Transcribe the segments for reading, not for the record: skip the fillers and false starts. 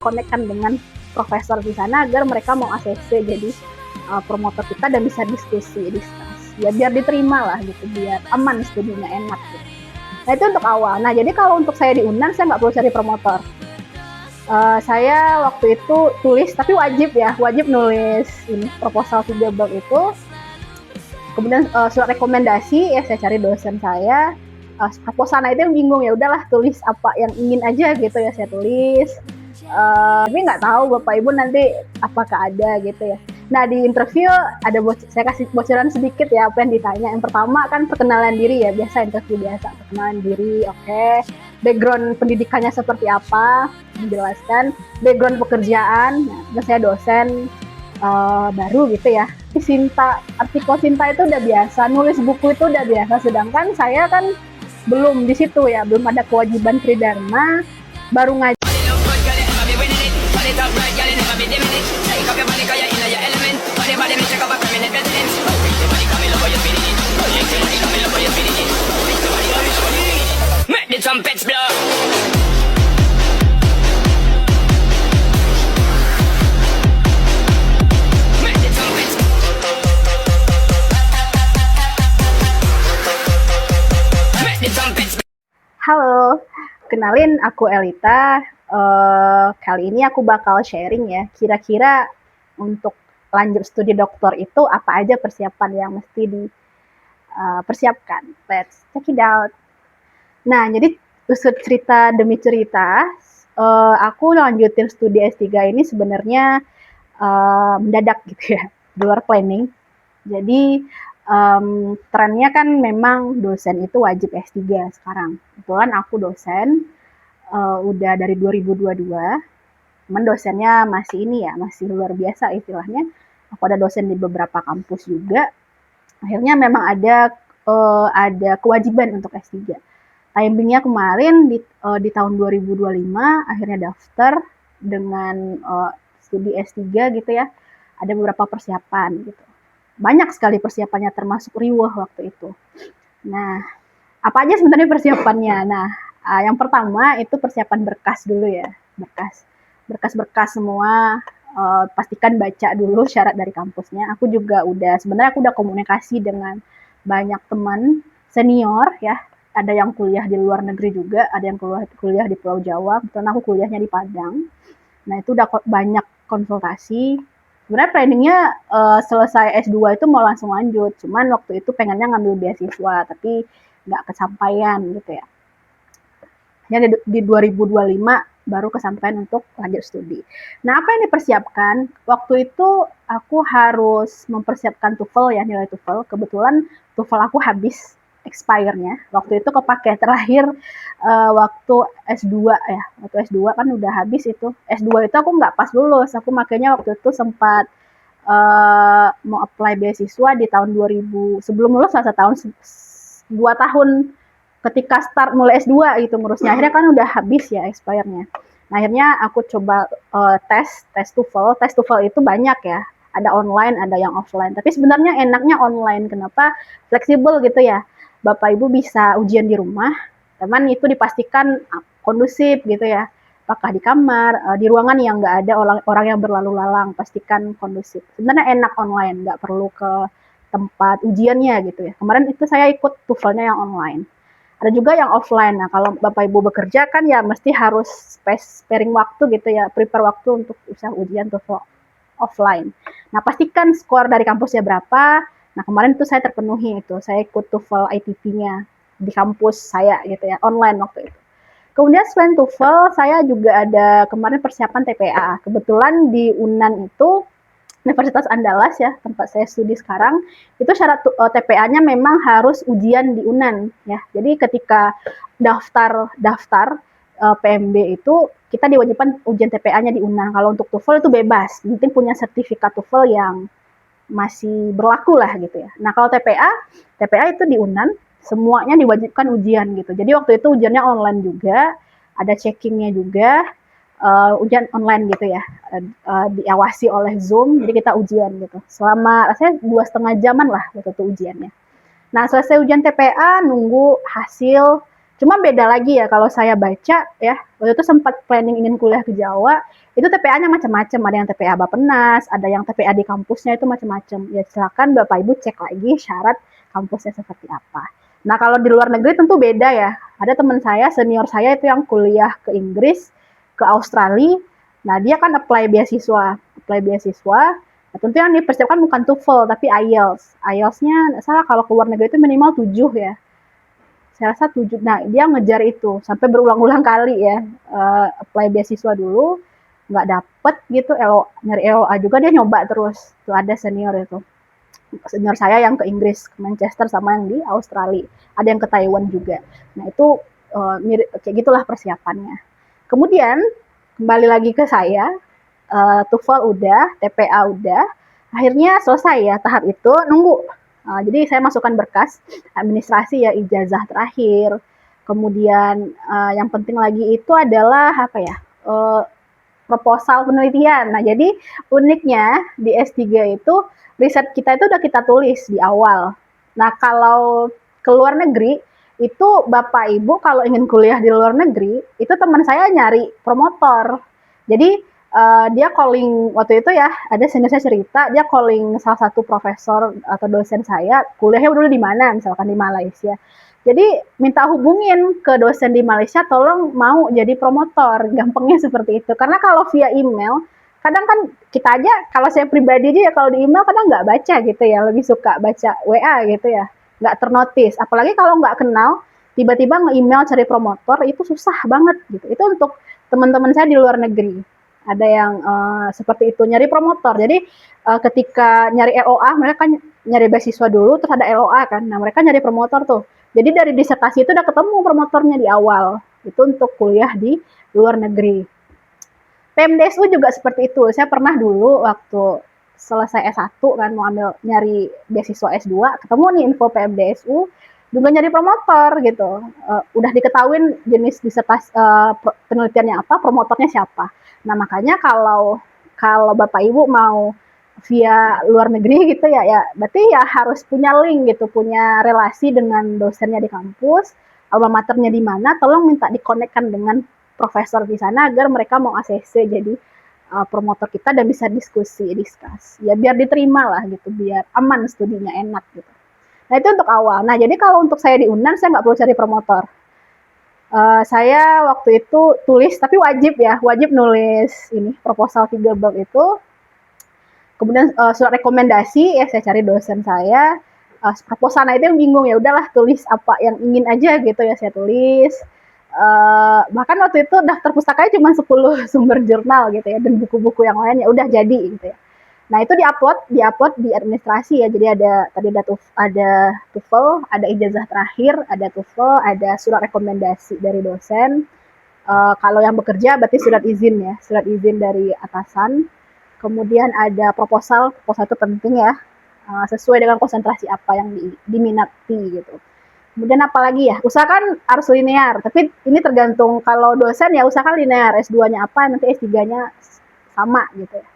konekkan dengan profesor di sana agar mereka mau ACC jadi promotor kita dan bisa diskusi ya biar diterima lah gitu, biar aman studinya, enak gitu. Nah itu untuk awal. Nah jadi kalau untuk saya di UNAN saya nggak perlu cari promotor. Saya waktu itu tulis, tapi wajib nulis ini proposal 3 bab itu. Kemudian surat rekomendasi ya saya cari dosen saya. Proposalnya itu bingung, ya udahlah tulis apa yang ingin aja gitu ya saya tulis. Tapi nggak tahu Bapak Ibu nanti apakah ada gitu ya. Nah di interview saya kasih bocoran sedikit ya apa yang ditanya. Yang pertama kan perkenalan diri ya, biasa interview biasa, perkenalan diri, oke. Background pendidikannya seperti apa, menjelaskan background pekerjaan. Nah, saya dosen baru gitu ya. Artikel cinta itu udah biasa, nulis buku itu udah biasa. Sedangkan saya kan belum di situ ya, belum ada kewajiban tridharma, baru ngajar. Halo, kenalin aku Elita. Kali ini aku bakal sharing ya, kira-kira untuk lanjut studi doktor itu apa aja persiapan yang mesti dipersiapkan. Let's check it out. Nah, jadi usut cerita demi cerita, aku lanjutin studi S3 ini sebenarnya mendadak gitu ya, di luar planning. Jadi trennya kan memang dosen itu wajib S3 sekarang. Kebetulan aku dosen udah dari 2022, cuman dosennya masih masih luar biasa istilahnya. Aku ada dosen di beberapa kampus juga. Akhirnya memang ada kewajiban untuk S3. Timingnya kemarin di tahun 2025 akhirnya daftar dengan studi S3 gitu ya. Ada beberapa persiapan gitu. Banyak sekali persiapannya termasuk riweuh waktu itu. Nah, apa aja sebenarnya persiapannya? Nah, yang pertama itu persiapan berkas dulu ya, berkas semua. Pastikan baca dulu syarat dari kampusnya. Sebenarnya aku udah komunikasi dengan banyak teman senior ya. Ada yang kuliah di luar negeri juga, ada yang kuliah di Pulau Jawa. Kebetulan aku kuliahnya di Padang. Nah itu udah banyak konsultasi. Sebenarnya planningnya selesai S2 itu mau langsung lanjut, cuman waktu itu pengennya ngambil beasiswa, tapi nggak kesampaian gitu ya. Ya di 2025 baru kesampaian untuk lanjut studi. Nah apa yang dipersiapkan? Waktu itu aku harus mempersiapkan TOEFL ya, nilai TOEFL. Kebetulan TOEFL aku habis expire-nya. Waktu itu kepake terakhir waktu S2 ya. Waktu S2 kan udah habis itu. S2 itu aku nggak pas lulus. Aku makanya waktu itu sempat mau apply beasiswa di tahun 2000. Sebelum lulus setahun, 2 tahun ketika start mulai S2 gitu ngurusnya. Akhirnya kan udah habis ya expire-nya. Nah, akhirnya aku coba tes TOEFL. Tes TOEFL itu banyak ya. Ada online, ada yang offline. Tapi sebenarnya enaknya online. Kenapa? Fleksibel gitu ya. Bapak Ibu bisa ujian di rumah, teman itu dipastikan kondusif gitu ya. Apakah di kamar, di ruangan yang nggak ada orang yang berlalu lalang, pastikan kondusif. Sebenarnya enak online, nggak perlu ke tempat ujiannya gitu ya. Kemarin itu saya ikut TOEFL-nya yang online. Ada juga yang offline. Nah, kalau Bapak Ibu bekerja kan ya mesti harus sparing waktu gitu ya, prepare waktu untuk ujian TOEFL offline. Nah, pastikan skor dari kampusnya berapa. Nah, kemarin itu saya terpenuhi itu. Saya ikut TOEFL ITP-nya di kampus saya gitu ya, online waktu itu. Kemudian selain TOEFL, saya juga ada kemarin persiapan TPA. Kebetulan di UNAN itu Universitas Andalas ya, tempat saya studi sekarang, itu syarat TPA-nya memang harus ujian di UNAN ya. Jadi ketika daftar PMB itu kita diwajibkan ujian TPA-nya di UNAN. Kalau untuk TOEFL itu bebas, penting punya sertifikat TOEFL yang masih berlaku lah gitu ya. Nah kalau TPA itu di UNAN semuanya diwajibkan ujian gitu. Jadi waktu itu ujiannya online juga, ada checkingnya juga, ujian online gitu ya, diawasi oleh Zoom, jadi kita ujian gitu. Selama rasanya 2,5 jaman lah waktu itu ujiannya. Nah selesai ujian TPA, nunggu hasil Cuma beda lagi ya kalau saya baca ya, waktu itu sempat planning ingin kuliah ke Jawa, itu TPA-nya macam-macam, ada yang TPA Bappenas, ada yang TPA di kampusnya itu macam-macam. Ya silakan Bapak Ibu cek lagi syarat kampusnya seperti apa. Nah kalau di luar negeri tentu beda ya. Ada teman saya, senior saya itu yang kuliah ke Inggris, ke Australia. Nah dia kan apply beasiswa. Nah, tentu yang dipersiapkan bukan TOEFL tapi IELTS. IELTS-nya salah kalau ke luar negeri itu minimal 7 ya. Saya rasa 7. Nah, dia ngejar itu sampai berulang-ulang kali ya. Apply beasiswa dulu, nggak dapet gitu. Nyari LOA juga dia nyoba terus. Tuh ada senior itu. Senior saya yang ke Inggris, ke Manchester sama yang di Australia. Ada yang ke Taiwan juga. Nah, itu mirip kayak gitulah persiapannya. Kemudian kembali lagi ke saya, TOEFL udah, TPA udah, akhirnya selesai ya tahap itu, nunggu. Jadi saya masukkan berkas administrasi ya, ijazah terakhir. Kemudian yang penting lagi itu adalah apa ya? Proposal penelitian. Nah, jadi uniknya di S3 itu riset kita itu udah kita tulis di awal. Nah, kalau ke luar negeri itu Bapak Ibu kalau ingin kuliah di luar negeri, itu teman saya nyari promotor. Jadi dia calling waktu itu ya, ada senior saya cerita, dia calling salah satu profesor atau dosen saya, kuliahnya dulu di mana, misalkan di Malaysia. Jadi minta hubungin ke dosen di Malaysia, tolong mau jadi promotor, gampangnya seperti itu. Karena kalau via email, kadang kan kita aja, kalau saya pribadi aja ya kalau di email kadang nggak baca gitu ya, lebih suka baca WA gitu ya, nggak ternotis. Apalagi kalau nggak kenal, tiba-tiba nge-email cari promotor, itu susah banget gitu. Itu untuk teman-teman saya di luar negeri. Ada yang seperti itu, nyari promotor. Jadi ketika nyari LOA, mereka nyari beasiswa dulu, terus ada LOA kan. Nah mereka nyari promotor tuh. Jadi dari disertasi itu udah ketemu promotornya di awal. Itu untuk kuliah di luar negeri. PMDSU juga seperti itu. Saya pernah dulu waktu selesai S1 kan mau ambil nyari beasiswa S2, ketemu nih info PMDSU, juga nyari promotor gitu. Udah diketahuin jenis disertasi penelitiannya apa, promotornya siapa. Nah, makanya kalau kalau Bapak Ibu mau via luar negeri gitu ya, ya berarti ya harus punya link gitu, punya relasi dengan dosennya di kampus, alma maternya di mana, tolong minta dikonekkan dengan profesor di sana agar mereka mau ACC jadi promotor kita dan bisa diskus. Ya biar diterima lah gitu, biar aman studinya enak gitu. Nah itu untuk awal. Nah jadi kalau untuk saya di UNAN saya nggak perlu cari promotor. Saya waktu itu tulis, tapi wajib nulis ini proposal 3 bab itu. Kemudian surat rekomendasi ya saya cari dosen saya. Proposal, nah itu yang bingung, ya udahlah tulis apa yang ingin aja gitu ya saya tulis. Bahkan waktu itu daftar pustakanya cuma 10 sumber jurnal gitu ya, dan buku-buku yang lain ya udah jadi gitu ya. Nah itu diupload di administrasi ya, jadi tadi ada TOEFL, ada ijazah terakhir, ada TOEFL, ada surat rekomendasi dari dosen. Kalau yang bekerja berarti surat izin dari atasan. Kemudian ada proposal itu penting ya, sesuai dengan konsentrasi apa yang diminati gitu. Kemudian apalagi ya, usahakan harus linear, tapi ini tergantung, kalau dosen ya usahakan linear, S2-nya apa, nanti S3-nya sama gitu ya.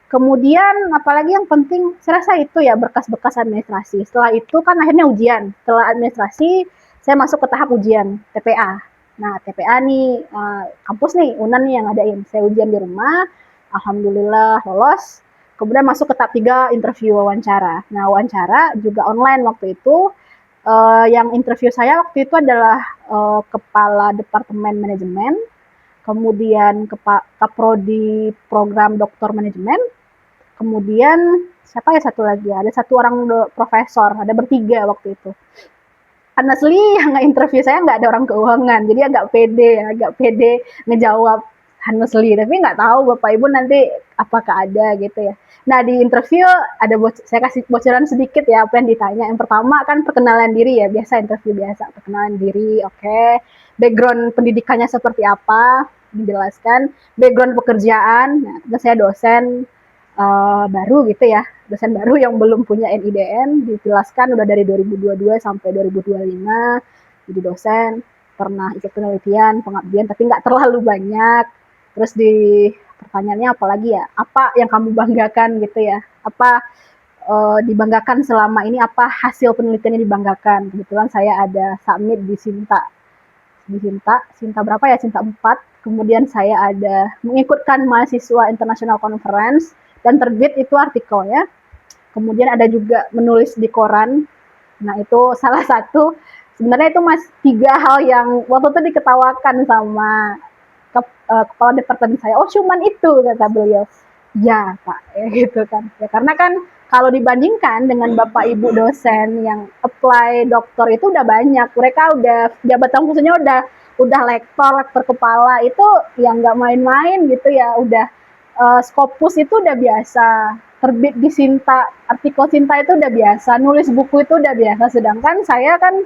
Kemudian apalagi yang penting, saya rasa itu ya berkas-berkas administrasi. Setelah itu kan akhirnya ujian. Setelah administrasi, saya masuk ke tahap ujian TPA. Nah TPA nih, kampus nih, UNAN nih yang ngadain. Saya ujian di rumah, alhamdulillah lolos. Kemudian masuk ke tahap 3, interview wawancara. Nah wawancara juga online waktu itu. Yang interview saya waktu itu adalah kepala departemen manajemen, kemudian kaprodi program doktor manajemen, kemudian siapa ya satu lagi, ada satu orang profesor, ada bertiga waktu itu. Honestly yang nge-interview saya nggak ada orang keuangan, jadi agak pede ngejawab honestly, tapi nggak tahu Bapak Ibu nanti apakah ada gitu ya. Nah di interview ada saya kasih bocoran sedikit ya apa yang ditanya. Yang pertama kan perkenalan diri ya, biasa interview biasa, perkenalan diri, oke. Background pendidikannya seperti apa, dijelaskan. Background pekerjaan, nah, saya dosen baru gitu ya, dosen baru yang belum punya NIDN, dijelaskan udah dari 2022 sampai 2025 jadi dosen, pernah ikut penelitian, pengabdian, tapi nggak terlalu banyak. Terus di pertanyaannya apalagi ya, apa yang kamu banggakan gitu ya, apa dibanggakan selama ini, apa hasil penelitiannya dibanggakan. Kebetulan saya ada submit di Sinta di Sinta berapa ya, Sinta 4. Kemudian saya ada mengikutkan mahasiswa international conference dan terbit itu artikelnya. Kemudian ada juga menulis di koran. Nah itu salah satu, sebenarnya itu mas 3 hal yang waktu itu diketawakan sama kepala departemen saya. Oh cuman itu, kata beliau. Ya pak, ya gitu kan. Ya karena kan kalau dibandingkan dengan bapak ibu dosen yang apply doktor itu udah banyak, mereka udah jabatan khususnya udah lektor kepala itu yang nggak main-main gitu ya, udah Scopus itu udah biasa, terbit di Sinta, artikel Sinta itu udah biasa, nulis buku itu udah biasa, sedangkan saya kan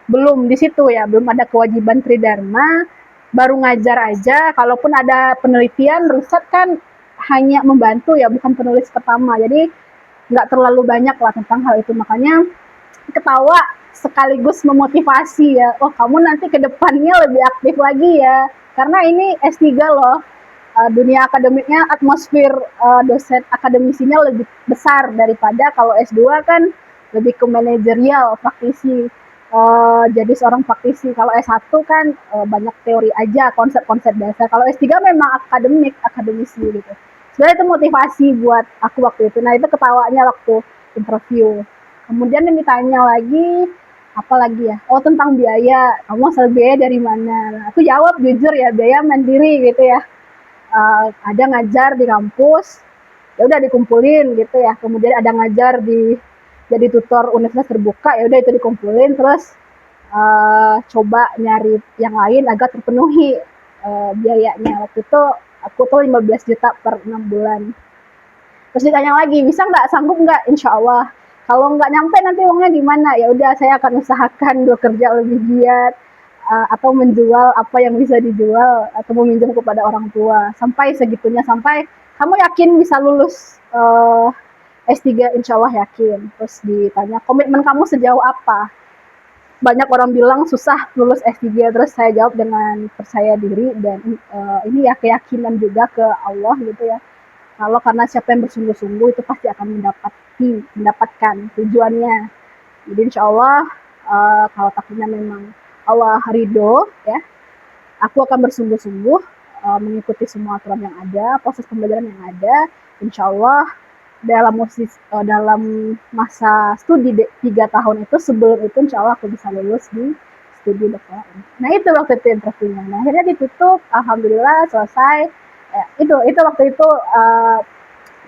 belum di situ ya, belum ada kewajiban tridharma, baru ngajar aja, kalaupun ada penelitian, riset kan hanya membantu ya, bukan penulis pertama, jadi nggak terlalu banyak lah tentang hal itu, makanya ketawa sekaligus memotivasi ya, oh kamu nanti ke depannya lebih aktif lagi ya, karena ini S3 loh, dunia akademiknya, atmosfer dosen akademisinya lebih besar daripada kalau S2 kan lebih ke manajerial, praktisi. Jadi seorang praktisi. Kalau S1 kan banyak teori aja, konsep-konsep dasar. Kalau S3 memang akademik, akademisi gitu. Sebenarnya itu motivasi buat aku waktu itu. Nah itu ketawanya waktu interview. Kemudian yang ditanya lagi, apa lagi ya? Oh tentang biaya. Kamu asal biaya dari mana? Nah, aku jawab jujur ya, biaya mandiri gitu ya. Ada ngajar di kampus, ya udah dikumpulin gitu ya. Kemudian ada ngajar di jadi tutor universitas terbuka, ya udah itu dikumpulin, terus coba nyari yang lain agar terpenuhi biayanya. Waktu itu aku tuh 15 juta per 6 bulan. Terus ditanya lagi, bisa nggak, sanggup nggak? Insya Allah. Kalau nggak nyampe nanti uangnya gimana? Ya udah saya akan usahakan bekerja lebih giat, atau menjual apa yang bisa dijual, atau meminjam kepada orang tua, sampai segitunya, sampai kamu yakin bisa lulus S3, insya Allah yakin. Terus ditanya komitmen kamu sejauh apa, banyak orang bilang susah lulus S3, terus saya jawab dengan percaya diri dan ini ya keyakinan juga ke Allah gitu ya, kalau karena siapa yang bersungguh-sungguh itu pasti akan mendapatkan tujuannya. Jadi insya Allah kalau takdirnya memang Allah ridho ya, aku akan bersungguh-sungguh mengikuti semua aturan yang ada, proses pembelajaran yang ada. Insya Allah dalam masa studi 3 tahun itu, sebelum itu insya Allah aku bisa lulus di studi doktoral. Nah itu waktu itu interviewnya. Nah akhirnya ditutup, alhamdulillah selesai. Itu waktu itu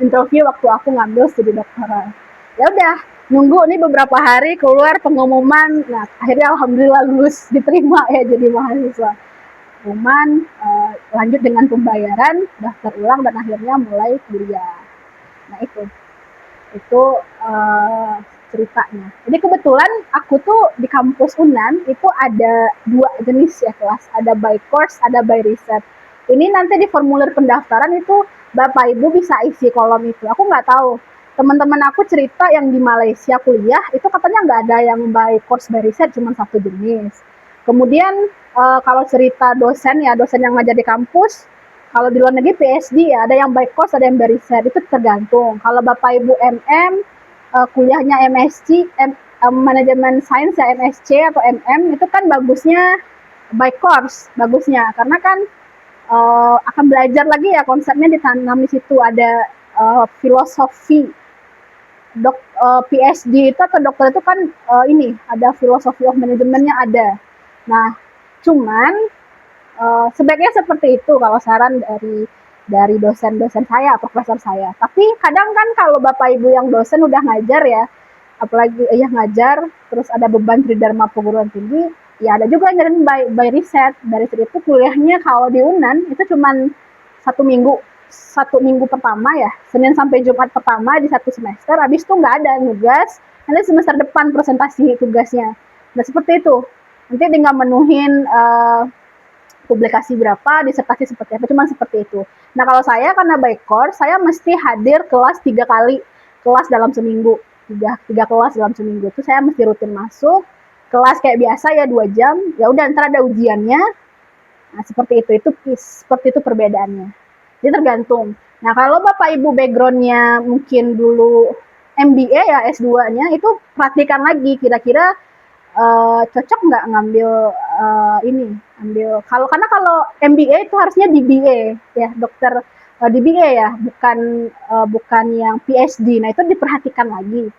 interview waktu aku ngambil studi doktoral. Ya udah, nunggu nih beberapa hari keluar pengumuman. Nah akhirnya alhamdulillah lulus, diterima ya jadi mahasiswa. Pengumuman, lanjut dengan pembayaran, daftar ulang dan akhirnya mulai kuliah. Nah itu ceritanya. Jadi kebetulan aku tuh di kampus Unan itu ada 2 jenis ya kelas, ada by course, ada by research. Ini nanti di formulir pendaftaran itu Bapak Ibu bisa isi kolom itu. Aku nggak tahu. Teman-teman aku cerita yang di Malaysia kuliah itu katanya nggak ada yang by course by research, cuma 1 jenis. Kemudian kalau cerita dosen ya, dosen yang ngajar di kampus, kalau di luar negeri PhD ya, ada yang by course, ada yang by research, itu tergantung. Kalau Bapak Ibu kuliahnya MSc, manajemen sains ya, MSc atau MM, itu kan bagusnya by course, bagusnya. Karena kan akan belajar lagi ya, konsepnya ditanam di situ, ada filosofi. PhD itu atau dokter itu kan ini, ada filosofi of manajemennya ada. Nah, cuman sebaiknya seperti itu kalau saran dari dosen-dosen saya, profesor saya. Tapi kadang kan kalau Bapak Ibu yang dosen udah ngajar ya, apalagi ngajar, terus ada beban tridharma perguruan tinggi, ya ada juga yang nyariin by riset. Dari situ kuliahnya kalau di Unan itu cuman 1 minggu pertama ya, Senin sampai Jumat pertama di 1 semester, habis itu nggak ada nugas, nanti semester depan presentasi tugasnya. Nah seperti itu, nanti tinggal menuhin publikasi berapa, disertasi seperti apa, cuman seperti itu. Nah kalau saya karena by course, saya mesti hadir kelas 3 kali, kelas dalam seminggu, tiga kelas dalam seminggu itu saya mesti rutin masuk, kelas kayak biasa ya 2 jam, ya udah ntar ada ujiannya. Nah seperti itu perbedaannya. Jadi tergantung. Nah kalau Bapak Ibu backgroundnya mungkin dulu MBA ya, S2-nya, itu perhatikan lagi kira-kira cocok nggak ngambil ini, ambil karena kalau MBA itu harusnya DBA ya, dokter DBA ya, bukan yang PhD. Nah, itu diperhatikan lagi.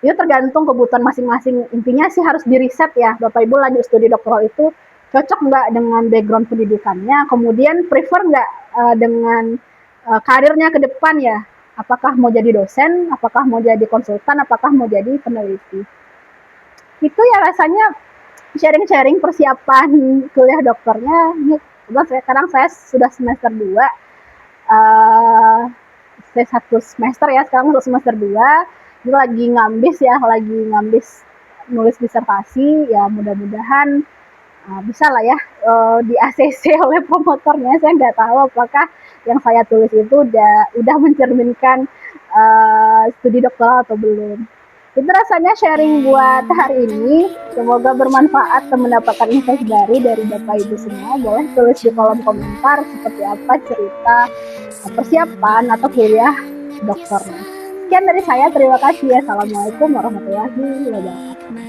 Itu tergantung kebutuhan masing-masing. Intinya sih harus diriset ya, Bapak Ibu lanjut studi doktoral itu cocok nggak dengan background pendidikannya, kemudian prefer nggak dengan karirnya ke depan ya, apakah mau jadi dosen, apakah mau jadi konsultan, apakah mau jadi peneliti. Itu ya rasanya sharing-sharing persiapan kuliah dokternya. Ini sekarang saya sudah semester 2, saya 1 semester ya, sekarang untuk semester 2. Ini lagi ngambis ya, lagi ngambis nulis disertasi, ya mudah-mudahan bisa lah ya di ACC oleh promotornya. Saya nggak tahu apakah yang saya tulis itu udah mencerminkan studi doktoral atau belum. Itu rasanya sharing buat hari ini. Semoga bermanfaat dan mendapatkan insight dari Bapak Ibu semua. Boleh tulis di kolom komentar seperti apa cerita persiapan atau kuliah dokternya. Sekian dari saya, terima kasih ya. Assalamualaikum warahmatullahi wabarakatuh.